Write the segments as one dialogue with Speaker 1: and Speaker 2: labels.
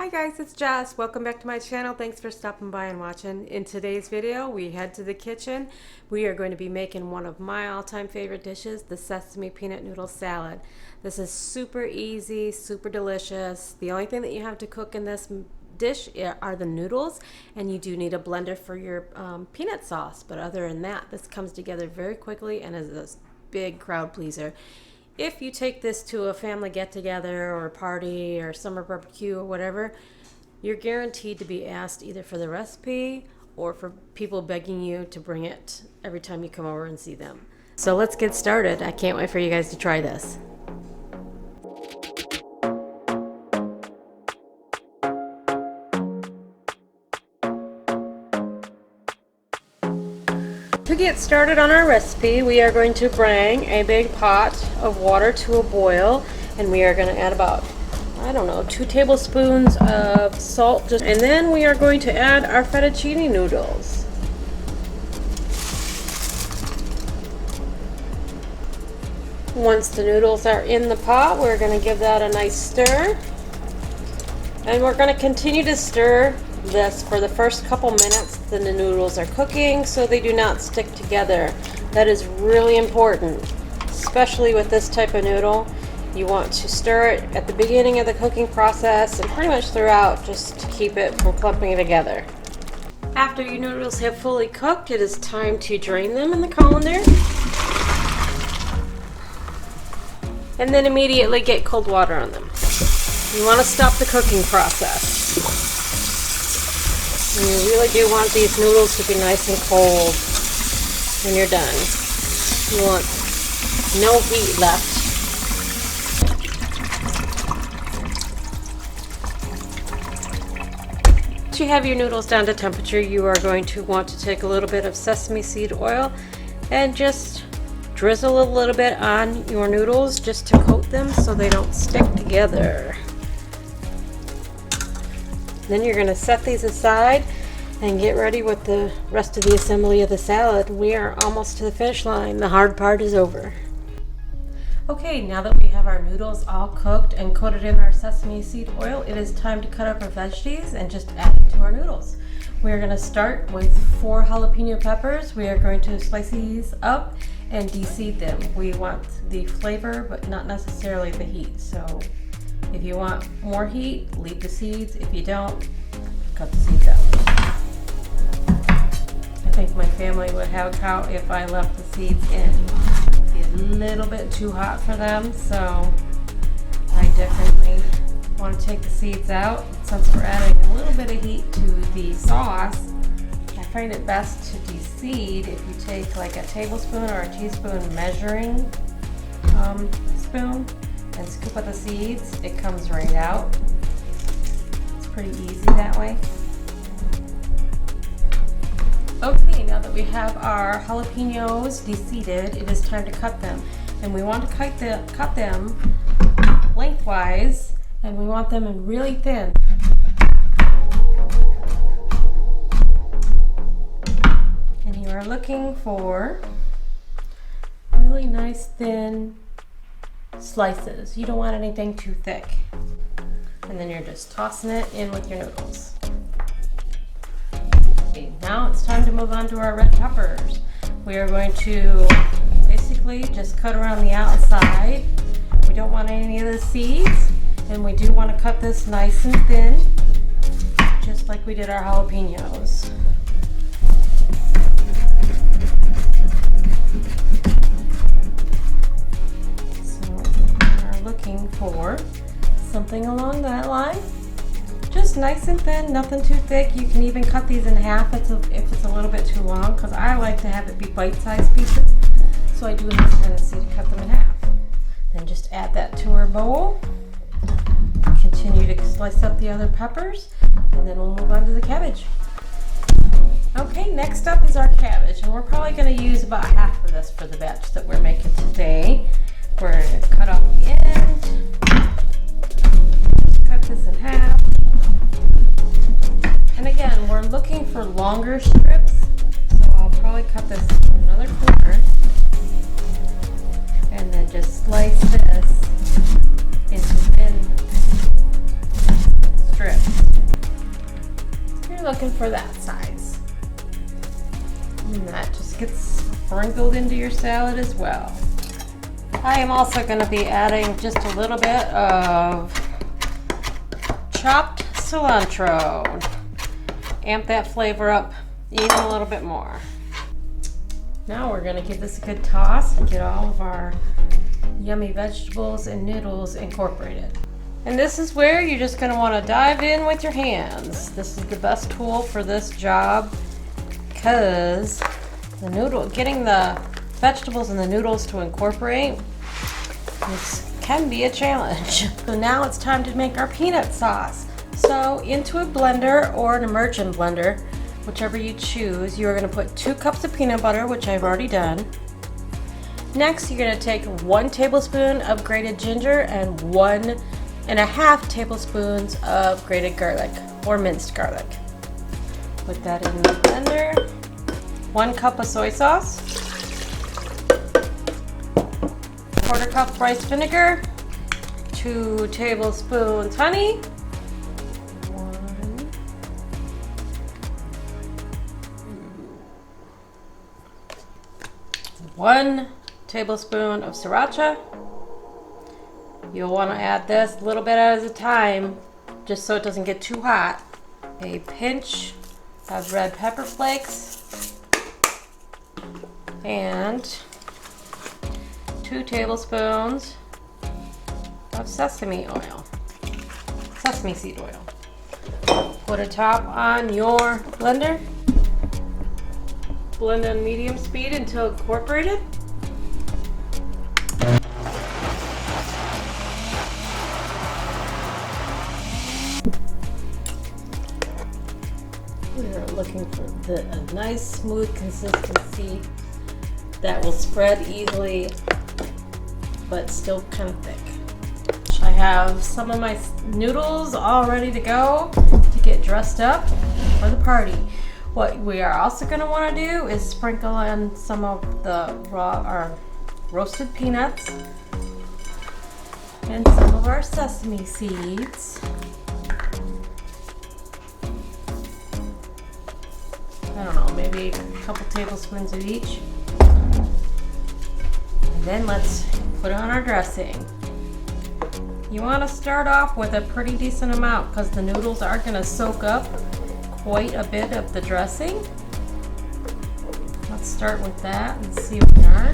Speaker 1: Hi guys, it's Jess. Welcome back to my channel. Thanks for stopping by and watching. In today's video, we head to the kitchen. We are going to be making one of my all-time favorite dishes, the Sesame Peanut Noodle Salad. This is super easy, super delicious. The only thing that you have to cook in this dish are the noodles, and you do need a blender for your peanut sauce. But other than that, this comes together very quickly and is a big crowd pleaser. If you take this to a family get-together or a party or summer barbecue or whatever, you're guaranteed to be asked either for the recipe or for people begging you to bring it every time you come over and see them. So let's get started. I can't wait for you guys to try this. To get started on our recipe, we are going to bring a big pot of water to a boil, and we are going to add about, 2 tablespoons of salt, and then we are going to add our fettuccine noodles. Once the noodles are in the pot, we're going to give that a nice stir, and we're going to continue to stir this for the first couple minutes that the noodles are cooking so they do not stick together. That is really important, especially with this type of noodle. You want to stir it at the beginning of the cooking process and pretty much throughout, just to keep it from clumping together. After your noodles have fully cooked, it is time to drain them in the colander and then immediately get cold water on them. You want to stop the cooking process. And you really do want these noodles to be nice and cold when you're done. You want no heat left. Once you have your noodles down to temperature, you are going to want to take a little bit of sesame seed oil and just drizzle a little bit on your noodles just to coat them so they don't stick together. Then you're going to set these aside and get ready with the rest of the assembly of the salad. We are almost to the finish line. The hard part is over. Okay, now that we have our noodles all cooked and coated in our sesame seed oil, it is time to cut up our veggies and just add it to our noodles. We are going to start with 4 jalapeno peppers. We are going to slice these up and de-seed them. We want the flavor, but not necessarily the heat. So if you want more heat, leave the seeds. If you don't, cut the seeds out. I think my family would have a cow if I left the seeds in. It'd be a little bit too hot for them, so I definitely want to take the seeds out. Since we're adding a little bit of heat to the sauce, I find it best to de-seed if you take like a tablespoon or a teaspoon measuring spoon and scoop out the seeds. It comes right out. It's pretty easy that way. Okay, now that we have our jalapenos de-seeded, it is time to cut them. And we want to cut them lengthwise, and we want them in really thin. And you are looking for really nice thin slices. You don't want anything too thick. And then you're just tossing it in with your noodles. Okay, now it's time to move on to our red peppers. We are going to basically just cut around the outside. We don't want any of the seeds, and we do want to cut this nice and thin, just like we did our jalapenos. Looking for something along that line, just nice and thin, nothing too thick. You can even cut these in half if it's a little bit too long, because I like to have it be bite-sized pieces, so I do have a tendency to cut them in half. Then just add that to our bowl, continue to slice up the other peppers, and then we'll move on to the cabbage. Okay, next up is our cabbage, and we're probably going to use about half of this for the batch that we're making today. We're going to cut off the end, cut this in half, and again, we're looking for longer strips, so I'll probably cut this in another corner, and then just slice this into thin strips. looking for that size. And that just gets sprinkled into your salad as well. I am also going to be adding just a little bit of chopped cilantro. Amp that flavor up even a little bit more. Now we're going to give this a good toss and get all of our yummy vegetables and noodles incorporated. And this is where you're just going to want to dive in with your hands. This is the best tool for this job because getting the vegetables and the noodles to incorporate can be a challenge. So now it's time to make our peanut sauce. So into a blender or an immersion blender, whichever you choose, you're going to put 2 cups of peanut butter, which I've already done. Next, you're going to take 1 tablespoon of grated ginger and 1.5 tablespoons of grated garlic or minced garlic. Put that in the blender. 1 cup of soy sauce. 1/4 cup rice vinegar. 2 tablespoons honey. 1 tablespoon of Siracha. You'll want to add this a little bit at a time just so it doesn't get too hot. A pinch of red pepper flakes and 2 tablespoons of sesame seed oil. Put a top on your blender. Blend on medium speed until incorporated. We're looking for a nice smooth consistency that will spread easily but still kind of thick. I have some of my noodles all ready to go to get dressed up for the party. What we are also going to want to do is sprinkle in some of the roasted peanuts and some of our sesame seeds. I don't know, maybe a couple tablespoons of each. And then let's put on our dressing. You want to start off with a pretty decent amount because the noodles are going to soak up quite a bit of the dressing. Let's start with that and see what we are.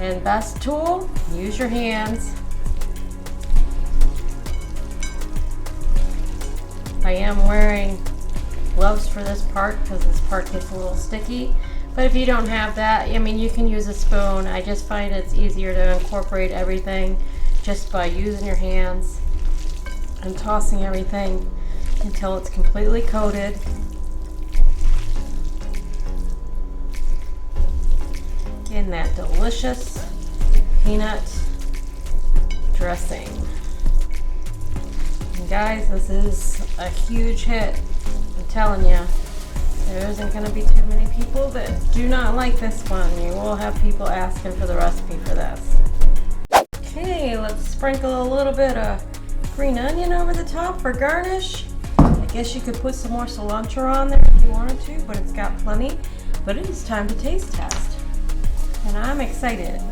Speaker 1: And best tool, use your hands. I am wearing gloves for this part because this part gets a little sticky. But if you don't have that, I mean, you can use a spoon. I just find it's easier to incorporate everything just by using your hands and tossing everything until it's completely coated. In that delicious peanut dressing. And guys, this is a huge hit. I'm telling you, there isn't going to be too many people that do not like this one. You will have people asking for the recipe for this. Okay, let's sprinkle a little bit of green onion over the top for garnish. I guess you could put some more cilantro on there if you wanted to, but it's got plenty. But it is time to taste test. And I'm excited.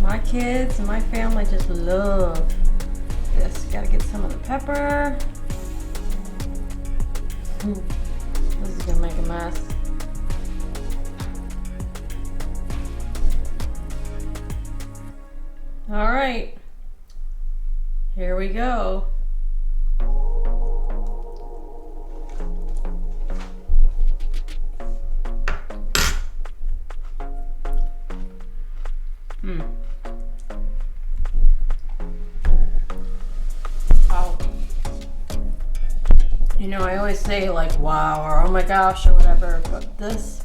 Speaker 1: My kids and my family just love this. Gotta get some of the pepper. This is gonna make a mess. All right, here we go. Wow. You know, I always say like wow or oh my gosh or whatever, but this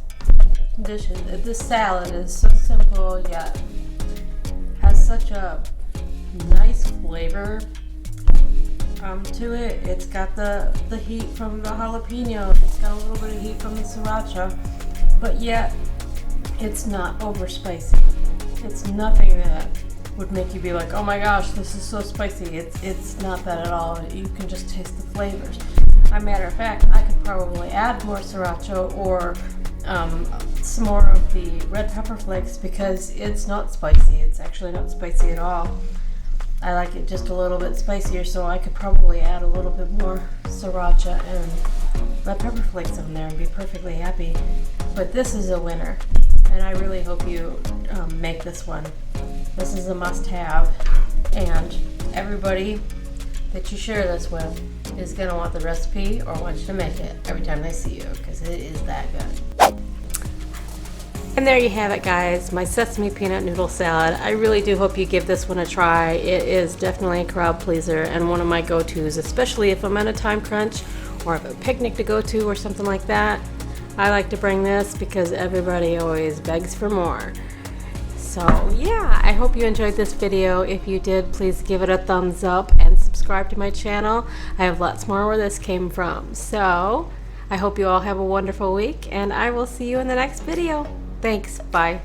Speaker 1: salad is so simple yet has such a nice flavor to it. It's got the heat from the jalapeno. It's got a little bit of heat from the sriracha, but yet it's not over spicy. It's nothing that would make you be like, oh my gosh, this is so spicy. It's not that at all. You can just taste the flavors. As a matter of fact, I could probably add more sriracha or some more of the red pepper flakes because it's not spicy. It's actually not spicy at all. I like it just a little bit spicier, so I could probably add a little bit more sriracha and red pepper flakes on there and be perfectly happy. But this is a winner, and I really hope you make this one. This is a must-have, and everybody that you share this with is going to want the recipe or want you to make it every time they see you because it is that good. And there you have it, guys, my sesame peanut noodle salad. I really do hope you give this one a try. It is definitely a crowd pleaser and one of my go-tos, especially if I'm on a time crunch or have a picnic to go to or something like that. I like to bring this because everybody always begs for more. So yeah, I hope you enjoyed this video. If you did, please give it a thumbs up and subscribe to my channel. I have lots more where this came from. So I hope you all have a wonderful week, and I will see you in the next video. Thanks. Bye.